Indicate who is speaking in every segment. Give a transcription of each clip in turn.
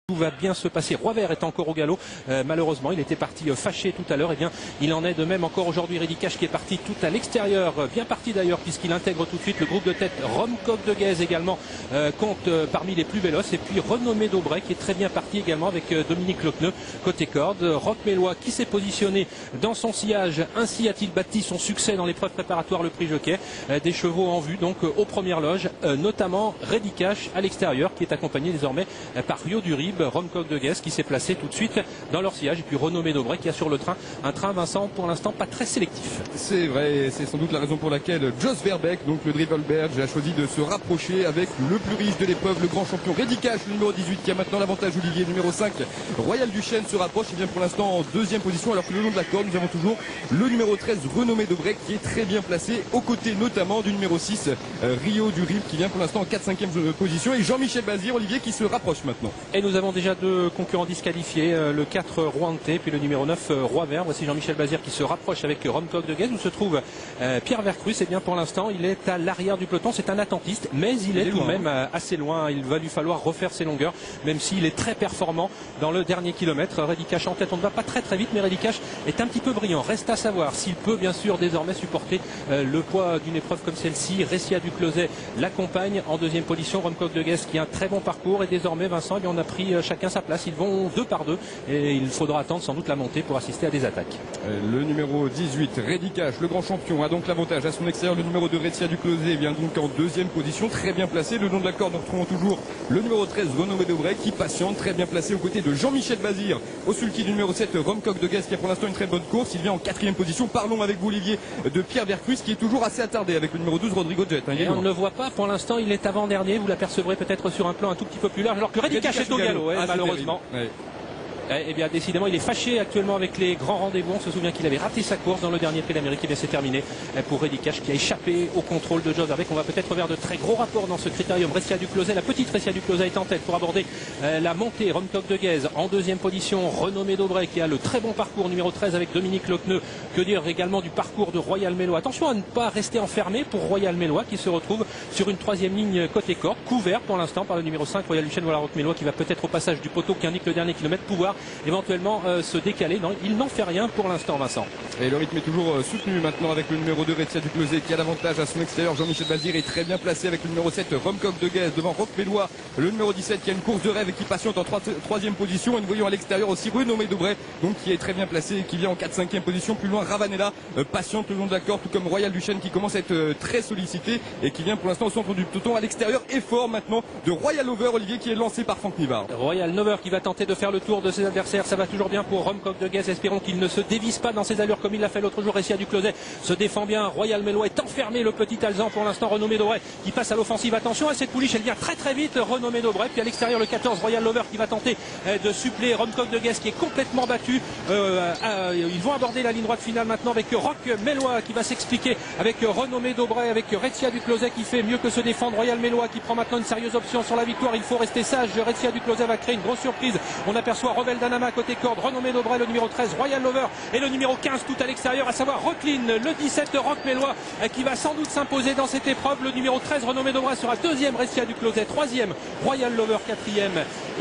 Speaker 1: Tout va bien se passer. Roi Vert est encore au galop. Malheureusement, il était parti fâché tout à l'heure. Et bien, il en est de même encore aujourd'hui. Reddy Cash qui est parti tout à l'extérieur. Bien parti d'ailleurs, puisqu'il intègre tout de suite le groupe de tête. Romcock de Guèze également compte parmi les plus véloces. Et puis Renommé d'Aubray qui est très bien parti également avec Dominique Lecneux côté corde. Roch Mélois qui s'est positionné dans son sillage. Ainsi a-t-il bâti son succès dans l'épreuve préparatoire le prix Jockey. Des chevaux en vue donc aux premières loges, notamment Reddy Cash à l'extérieur qui est accompagné désormais par Rio du Rib. Romcock de Guèze qui s'est placé tout de suite dans leur sillage et puis Renommé d'Aubray qui a sur le train un train, Vincent, pour l'instant pas très sélectif.
Speaker 2: C'est vrai, c'est sans doute la raison pour laquelle Jos Verbeek, donc le Drivelberg, a choisi de se rapprocher avec le plus riche de l'épreuve, le grand champion Reddy Cash, le numéro 18 qui a maintenant l'avantage. Olivier, numéro 5, Royal Duchesne se rapproche et vient pour l'instant en deuxième position, alors que le long de la corde nous avons toujours le numéro 13 Renommé d'Aubray qui est très bien placé aux côtés notamment du numéro 6 Rio du Rib qui vient pour l'instant en 4-5e position, et Jean-Michel Bazir, Olivier, qui se rapproche maintenant.
Speaker 1: Et nous avons déjà deux concurrents disqualifiés, le 4 Roanté puis le numéro 9 Roi Vert. Voici Jean-Michel Bazir qui se rapproche avec Romcock de Guèze où se trouve Pierre Vercruz. Et bien pour l'instant il est à l'arrière du peloton, c'est un attentiste mais il est tout de même assez loin. Il va lui falloir refaire ses longueurs même s'il est très performant dans le dernier kilomètre. Reddy Cash en tête, on ne va pas très vite mais Reddy Cash est un petit peu brillant. Reste à savoir s'il peut bien sûr désormais supporter le poids d'une épreuve comme celle-ci. Récia du Closet l'accompagne en deuxième position. Romcock de Guèze qui a un très bon parcours et désormais Vincent, eh bien, on a pris chacun sa place. Ils vont deux par deux et il faudra attendre sans doute la montée pour assister à des attaques.
Speaker 2: Le numéro 18 Reddy Cash, le grand champion, a donc l'avantage à son extérieur. Le numéro 2 Récia du Closet vient donc en deuxième position, très bien placé. Le long de la corde nous retrouvons toujours le numéro 13 Renommé d'Aubray qui patiente, très bien placé aux côtés de Jean-Michel Bazir. Au sulky du numéro 7 Romcock de Guèze qui a pour l'instant une très bonne course. Il vient en quatrième position. Parlons avec vous, Olivier, de Pierre Vercruz qui est toujours assez attardé avec le numéro 12 Rodrigo Jet.
Speaker 1: On ne le voit pas pour l'instant, il est avant-dernier. Vous l'apercevrez peut-être sur un plan un tout petit peu plus large alors que Reddy Cash est au galop, malheureusement. Eh bien, décidément, il est fâché actuellement avec les grands rendez-vous. On se souvient qu'il avait raté sa course dans le dernier Prix d'Amérique. Et bien, c'est terminé pour Reddy Cash qui a échappé au contrôle de Jos Verbeek. On va peut-être vers de très gros rapports dans ce critérium. Récia du Closet, la petite Récia du Closet est en tête pour aborder la montée. Romcock de Guèze en deuxième position. Renommé d'Aubray qui a le très bon parcours, numéro 13 avec Dominique Lecneux. Que dire également du parcours de Royal Mélois. Attention à ne pas rester enfermé pour Royal Mélois qui se retrouve sur une troisième ligne côté corde, couvert pour l'instant par le numéro 5 Royal Duchesne. Voilà Roch Mélois qui va peut-être au passage du poteau qui indique le dernier kilomètre pouvoir éventuellement se décaler. Non, il n'en fait rien pour l'instant, Vincent.
Speaker 2: Et le rythme est toujours soutenu maintenant avec le numéro 2 Récia du Closet qui a l'avantage à son extérieur. Jean-Michel Bazir est très bien placé avec le numéro 7 Romcock de Guèze devant Roch Mélois, le numéro 17 qui a une course de rêve et qui patiente en troisième position. Et nous voyons à l'extérieur aussi Renommé d'Aubray donc qui est très bien placé et qui vient en 4-5e position. Plus loin Ravanella patiente le long de la corde, tout comme Royal Duchesne qui commence à être très sollicité et qui vient pour l'instant au centre du peloton. À l'extérieur, effort maintenant de Royal Lover, Olivier, qui est lancé par Franck Nivard.
Speaker 1: Royal Lover qui va tenter de faire le tour de ses adversaires. Ça va toujours bien pour Romcock de Guèze. Espérons qu'il ne se dévisse pas dans ses allures comme il l'a fait l'autre jour. Récia du Closet se défend bien. Royal Mélois est enfermé, le petit Alzan pour l'instant. Renommé d'Aubray qui passe à l'offensive. Attention à cette pouliche, elle vient très vite. Renommé d'Aubray. Puis à l'extérieur le 14 Royal Lover qui va tenter de suppléer Romcock de Guèze qui est complètement battu. Ils vont aborder la ligne droite finale maintenant avec Roch Mélois qui va s'expliquer avec Renommé d'Aubray, avec Récia du Closet qui fait mieux que se défendre. Royal Mélois qui prend maintenant une sérieuse option sur la victoire. Il faut rester sage. Récia du Closet va créer une grosse surprise. On aperçoit Revel d'Anama côté corde. Renommé d'Aubray, le numéro 13 Royal Lover et le numéro 15 tout à l'extérieur, à savoir Rocklin, le 17 Roch Mélois qui va sans doute s'imposer dans cette épreuve. Le numéro 13 Renommé d'Aubray sera deuxième, Récia du Closet troisième, Royal Lover quatrième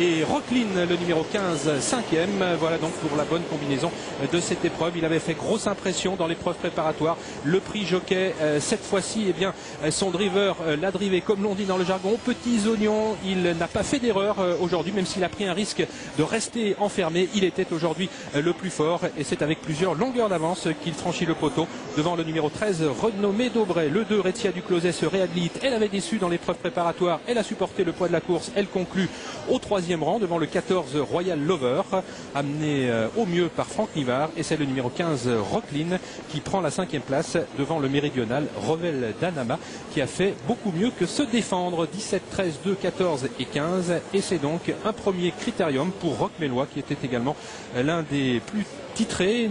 Speaker 1: et Rocklin le numéro 15 cinquième. Voilà donc pour la bonne combinaison de cette épreuve. Il avait fait grosse impression dans l'épreuve préparatoire. Le prix Jockey cette fois-ci, eh bien son driver l'a drivé comme l'on dit dans le jargon aux petits oignons. Il n'a pas fait d'erreur aujourd'hui, même s'il a pris un risque de rester enfermé. Il était aujourd'hui le plus fort et c'est avec plusieurs longueurs d'avance qu'il franchit le poteau devant le numéro 13 Renommé d'Aubray. Le 2 Récia du Closet se réhabilite. Elle avait déçu dans l'épreuve préparatoire. Elle a supporté le poids de la course. Elle conclut au troisième rang devant le 14 Royal Lover amené au mieux par Franck Nivard. Et c'est le numéro 15 Rocklin qui prend la cinquième place devant le méridional Revel d'Anama qui a fait beaucoup mieux que se défendre. 17, 13, 2, 14 et 15. Et c'est donc un premier critérium pour Roch Mélois qui était également l'un des plus titrés.